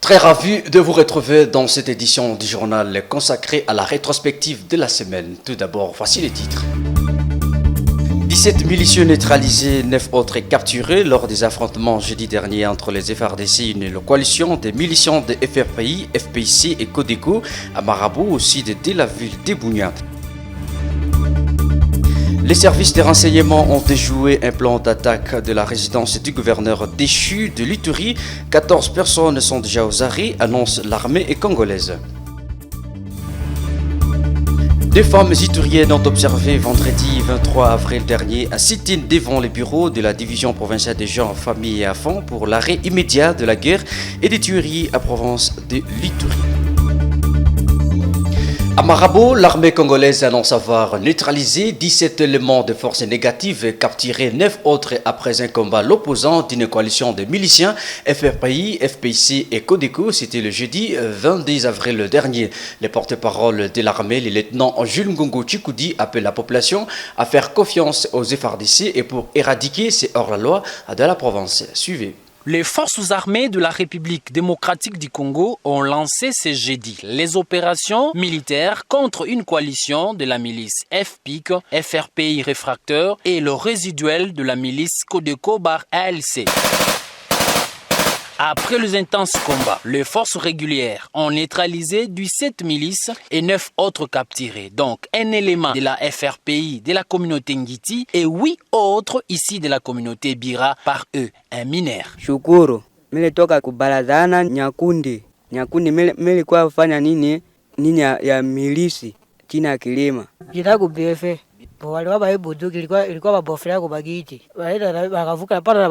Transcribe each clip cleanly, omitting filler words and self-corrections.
Très ravi de vous retrouver dans cette édition du journal consacrée à la rétrospective de la semaine. Tout d'abord, voici les titres. 17 milicieux neutralisés, 9 autres capturés lors des affrontements jeudi dernier entre les FARDC et la coalition des miliciens de FRPI, FPIC et Codeco à Marabout, au sud de la ville de Bunia. Les services de renseignement ont déjoué un plan d'attaque de la résidence du gouverneur déchu de l'Ituri. 14 personnes sont déjà aux arrêts, annonce l'armée congolaise. Deux femmes ituriennes ont observé vendredi 23 avril dernier à sit-in devant les bureaux de la division provinciale des gens, familles et enfants pour l'arrêt immédiat de la guerre et des tueries à province de l'Ituri. À Marabout, l'armée congolaise annonce avoir neutralisé 17 éléments de forces négatives et capturé 9 autres après un combat l'opposant d'une coalition de miliciens FRPI, FPIC et Codeco. C'était le jeudi 22 avril dernier. Le porte-parole de l'armée, le lieutenant Jules Ngongo Chikoudi, appelle la population à faire confiance aux FARDC et pour éradiquer ces hors-la-loi de la province. Suivez. Les forces armées de la République démocratique du Congo ont lancé ce jeudi les opérations militaires contre une coalition de la milice FPIC, FRPI réfracteur et le résiduel de la milice Codeco-ALC. Après les intenses combats, les forces régulières ont neutralisé 17 milices et 9 autres capturés. Donc, un élément de la FRPI de la communauté Ngiti et 8 autres ici de la communauté Bira, par eux, un mineur. Shukuru, toka kubalazana Nyakundi. Nyakundi kwa kufanya nini ya milisi chini ya kilima. Jitaku BF. Walikuwa baibuduki ilikuwa babofera kwa bagiti. Wakavuka pala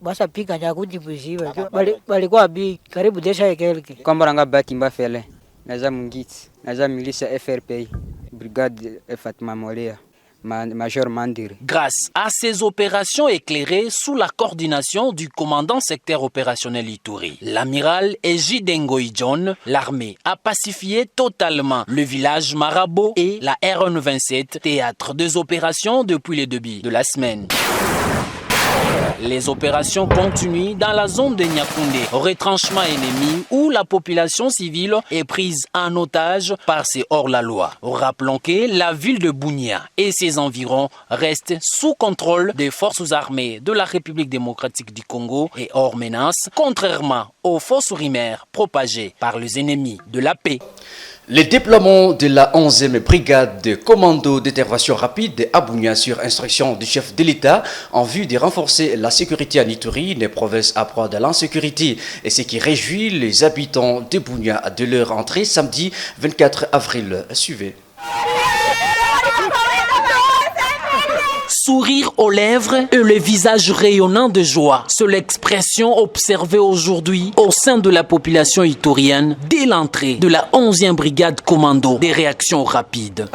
basa pika Nyakundi buziba. Walikuwa bi karibu desha ekelki. Kwamba ranga baki mbafele. Naza Mungiti, naza milisi FRPI, brigade Fatima Molea. Major Mandiri. Grâce à ces opérations éclairées sous la coordination du commandant secteur opérationnel Ituri, l'amiral Ejidengoy John, l'armée a pacifié totalement le village Marabout et la RN27, théâtre des opérations depuis le début de la semaine. Les opérations continuent dans la zone de Nyakoundé, retranchement ennemi où la population civile est prise en otage par ces hors-la-loi. Rappelons que la ville de Bunia et ses environs restent sous contrôle des forces armées de la République démocratique du Congo et hors menace, contrairement aux fausses rumeurs propagées par les ennemis de la paix. Le déploiement de la 11e brigade de commando d'intervention rapide à Bunia sur instruction du chef de l'État en vue de renforcer la sécurité en Ituri, les provinces à proie de l'insécurité, et ce qui réjouit les habitants de Bunia de leur entrée samedi 24 avril. Suivez. Sourire aux lèvres et le visage rayonnant de joie, c'est l'expression observée aujourd'hui au sein de la population iturienne dès l'entrée de la 11e brigade commando des réactions rapides.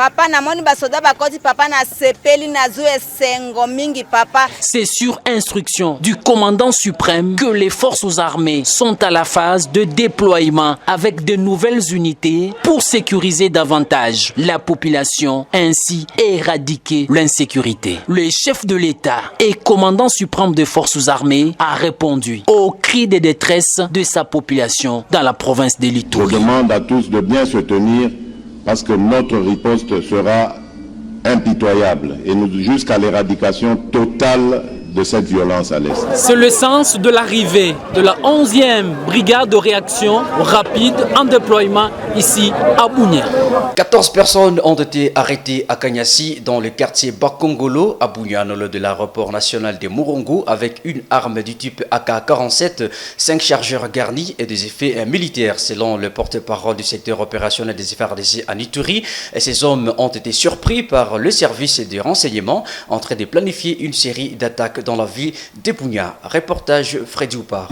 C'est sur instruction du commandant suprême que les forces armées sont à la phase de déploiement avec de nouvelles unités pour sécuriser davantage la population ainsi éradiquer l'insécurité. Le chef de l'État et commandant suprême des forces armées a répondu aux cris de détresse de sa population dans la province de l'Ituri. Je demande à tous de bien se tenir parce que notre riposte sera impitoyable et jusqu'à l'éradication totale de cette violence à l'Est. C'est le sens de l'arrivée de la 11e brigade de réaction rapide en déploiement ici à Bunia. 14 personnes ont été arrêtées à Kanyasi dans le quartier Bakongolo à Bunia, lors de l'aéroport national de Morongo avec une arme du type AK-47, 5 chargeurs garnis et des effets militaires selon le porte-parole du secteur opérationnel des FARDC en Ituri. Et ces hommes ont été surpris par le service de renseignement en train de planifier une série d'attaques dans la ville de Bunia. Reportage Freddy Oupar.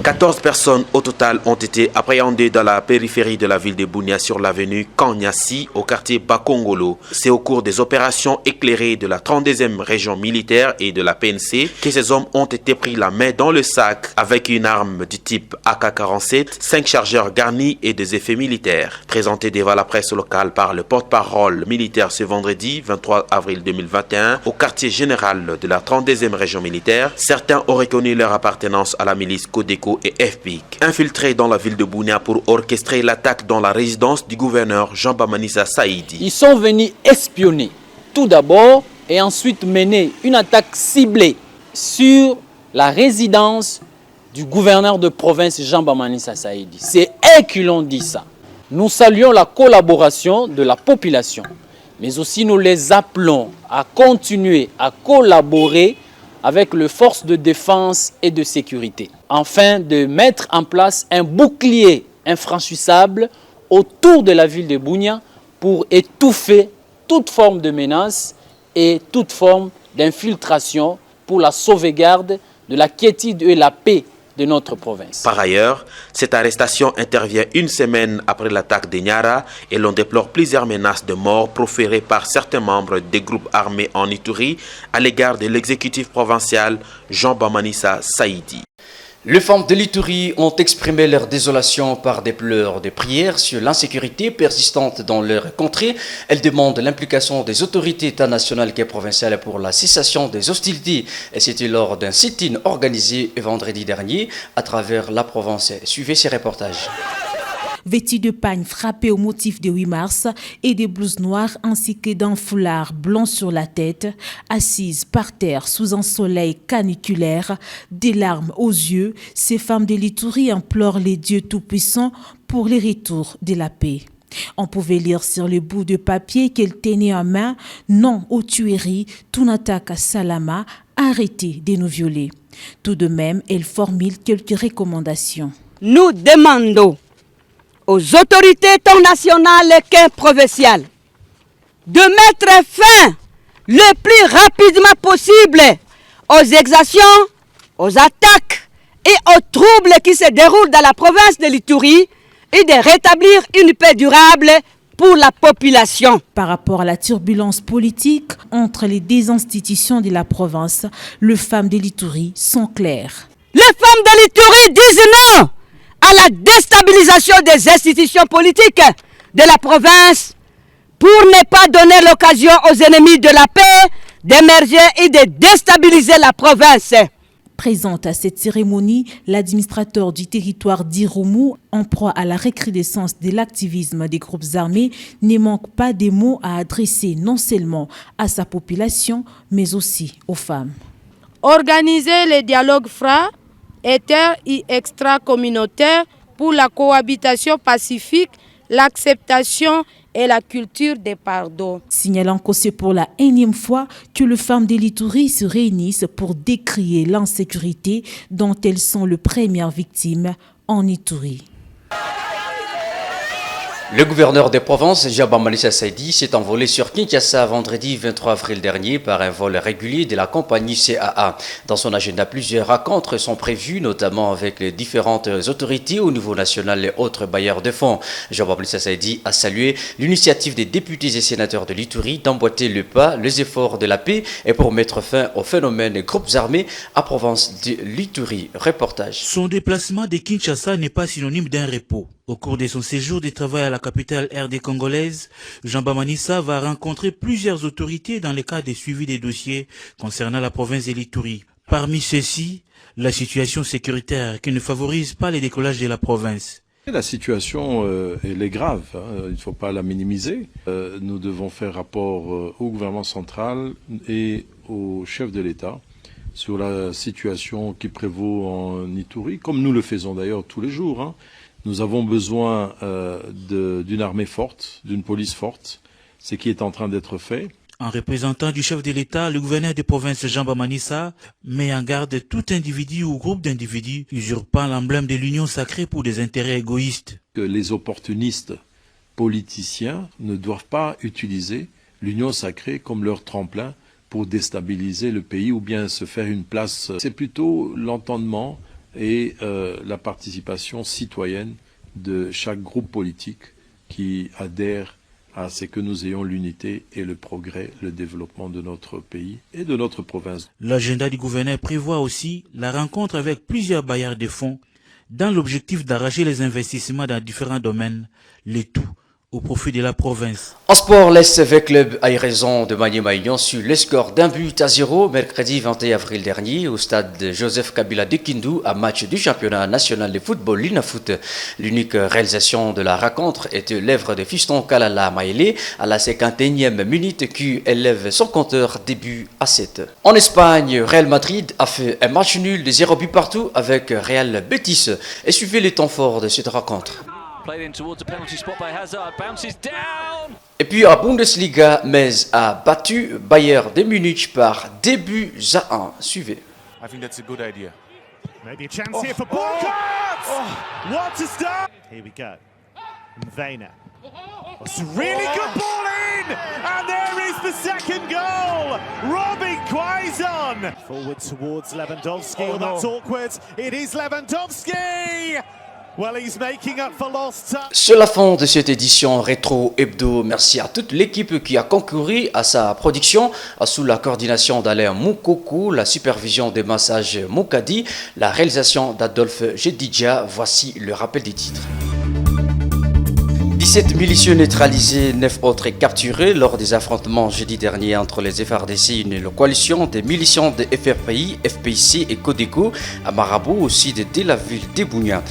14 personnes au total ont été appréhendées dans la périphérie de la ville de Bunia sur l'avenue Kanyasi au quartier Bakongolo. C'est au cours des opérations éclairées de la 32e région militaire et de la PNC que ces hommes ont été pris la main dans le sac avec une arme du type AK-47, 5 chargeurs garnis et des effets militaires. Présenté devant la presse locale par le porte-parole militaire ce vendredi 23 avril 2021 au quartier général de la 32e région militaire, certains ont reconnu leur appartenance à la milice Codeco Bakongo et FPIC, infiltrés dans la ville de Bunia pour orchestrer l'attaque dans la résidence du gouverneur Jean-Baptiste Saïdi. Ils sont venus espionner tout d'abord et ensuite mener une attaque ciblée sur la résidence du gouverneur de province Jean-Baptiste Saïdi. C'est eux qui l'ont dit ça. Nous saluons la collaboration de la population, mais aussi nous les appelons à continuer à collaborer avec les forces de défense et de sécurité, afin de mettre en place un bouclier infranchissable autour de la ville de Bunia pour étouffer toute forme de menace et toute forme d'infiltration pour la sauvegarde de la quiétude et la paix de notre province. Par ailleurs, cette arrestation intervient une semaine après l'attaque de Niara et l'on déplore plusieurs menaces de mort proférées par certains membres des groupes armés en Ituri à l'égard de l'exécutif provincial Jean-Baptiste Saïdi. Les femmes de l'Ituri ont exprimé leur désolation par des pleurs de prières sur l'insécurité persistante dans leur contrée. Elles demandent l'implication des autorités état nationales et provinciales pour la cessation des hostilités. Et c'était lors d'un sit-in organisé vendredi dernier à travers la province. Suivez ces reportages. Vêtues de pagne frappées au motif de 8 mars et des blouses noires ainsi que d'un foulard blanc sur la tête, assises par terre sous un soleil caniculaire, des larmes aux yeux, ces femmes de l'Ituri implorent les dieux tout-puissants pour le retour de la paix. On pouvait lire sur le bout de papier qu'elles tenaient en main « Non aux tueries, Tunataka Salama, arrêtez de nous violer ». Tout de même, elles formulent quelques recommandations. Nous demandons aux autorités tant nationales que provinciales de mettre fin le plus rapidement possible aux exactions, aux attaques et aux troubles qui se déroulent dans la province de l'Ituri et de rétablir une paix durable pour la population. Par rapport à la turbulence politique entre les deux institutions de la province, les femmes de l'Ituri sont claires. Les femmes de l'Ituri disent non à la déstabilisation des institutions politiques de la province pour ne pas donner l'occasion aux ennemis de la paix d'émerger et de déstabiliser la province. Présente à cette cérémonie, l'administrateur du territoire d'Irumu, en proie à la recrudescence de l'activisme des groupes armés, ne manque pas de mots à adresser non seulement à sa population, mais aussi aux femmes. Organiser les dialogues francs, inter- et extra-communautaires pour la cohabitation pacifique, l'acceptation et la culture des pardons. Signalant que c'est pour la énième fois que les femmes de l'Ituri se réunissent pour décrier l'insécurité dont elles sont les premières victimes en Ituri. Le gouverneur des provinces, Jean-Baptiste Saïdi, s'est envolé sur Kinshasa vendredi 23 avril dernier par un vol régulier de la compagnie CAA. Dans son agenda, plusieurs rencontres sont prévues, notamment avec les différentes autorités au niveau national et autres bailleurs de fonds. Jean-Baptiste Saïdi a salué l'initiative des députés et sénateurs de l'Ituri d'emboîter le pas, les efforts de la paix et pour mettre fin au phénomène des groupes armés à province de l'Ituri. Reportage. Son déplacement de Kinshasa n'est pas synonyme d'un repos. Au cours de son séjour de travail à la capitale RD congolaise, Jean-Baptiste va rencontrer plusieurs autorités dans le cadre de suivi des dossiers concernant la province de l'Ituri. Parmi ceux-ci, la situation sécuritaire qui ne favorise pas le décollage de la province. La situation, elle est grave, il ne faut pas la minimiser. Nous devons faire rapport au gouvernement central et au chef de l'État sur la situation qui prévaut en Ituri, comme nous le faisons d'ailleurs tous les jours. Nous avons besoin d'une armée forte, d'une police forte, ce qui est en train d'être fait. En représentant du chef de l'État, le gouverneur des provinces Jean-Baptiste met en garde tout individu ou groupe d'individus usurpant l'emblème de l'union sacrée pour des intérêts égoïstes. Que les opportunistes politiciens ne doivent pas utiliser l'union sacrée comme leur tremplin pour déstabiliser le pays ou bien se faire une place. C'est plutôt l'entendement et la participation citoyenne de chaque groupe politique qui adhère à ce que nous ayons l'unité et le progrès, le développement de notre pays et de notre province. L'agenda du gouverneur prévoit aussi la rencontre avec plusieurs bailleurs de fonds dans l'objectif d'arracher les investissements dans différents domaines, le tout au profit de la province. En sport, l'SV Club a eu raison de Maniema-Union sur le score d'1-0 mercredi 21 avril dernier au stade Joseph Kabila de Kindu à match du championnat national de football l'UNAFoot. L'unique réalisation de la rencontre est l'œuvre de Fiston Kalala Maele à la 51e minute qui élève son compteur début à 7. En Espagne, Real Madrid a fait un match nul de 0 but partout avec Real Betis et suivez les temps forts de cette rencontre. Et puis à Bundesliga, Metz a battu Bayern de Munich par 2 buts à 1. Suivez. I think that's a good idea. Maybe a chance here for Burkhardt. What a start! Here we go. Mvena. It's a really good ball in! And there is the second goal! Robin Quaison! Forward towards Lewandowski. Oh, that's awkward. It is Lewandowski! Well, he's making up for lost time. C'est la fin de cette édition Rétro Hebdo. Merci à toute l'équipe qui a concouru à sa production, sous la coordination d'Alain Moukoko, la supervision des massages Moukadi, la réalisation d'Adolphe Jedidja. Voici le rappel des titres. 17 milicieux neutralisés, 9 autres capturés lors des affrontements jeudi dernier entre les FARDC et une coalition des miliciens de FRPI, FPIC et Codeco à Marabout, au sud de la ville d'Ebounia.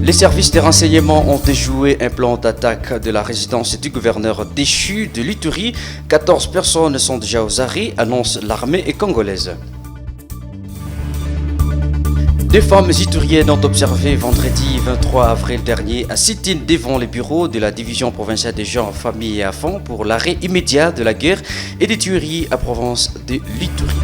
Les services de renseignement ont déjoué un plan d'attaque de la résidence du gouverneur déchu de l'Ituri. 14 personnes sont déjà aux arrêts, annonce l'armée congolaise. 2 femmes ituriennes ont observé vendredi 23 avril dernier un sit-in devant les bureaux de la division provinciale des gens, familles et enfants pour l'arrêt immédiat de la guerre et des tueries à Provence de l'Ituri.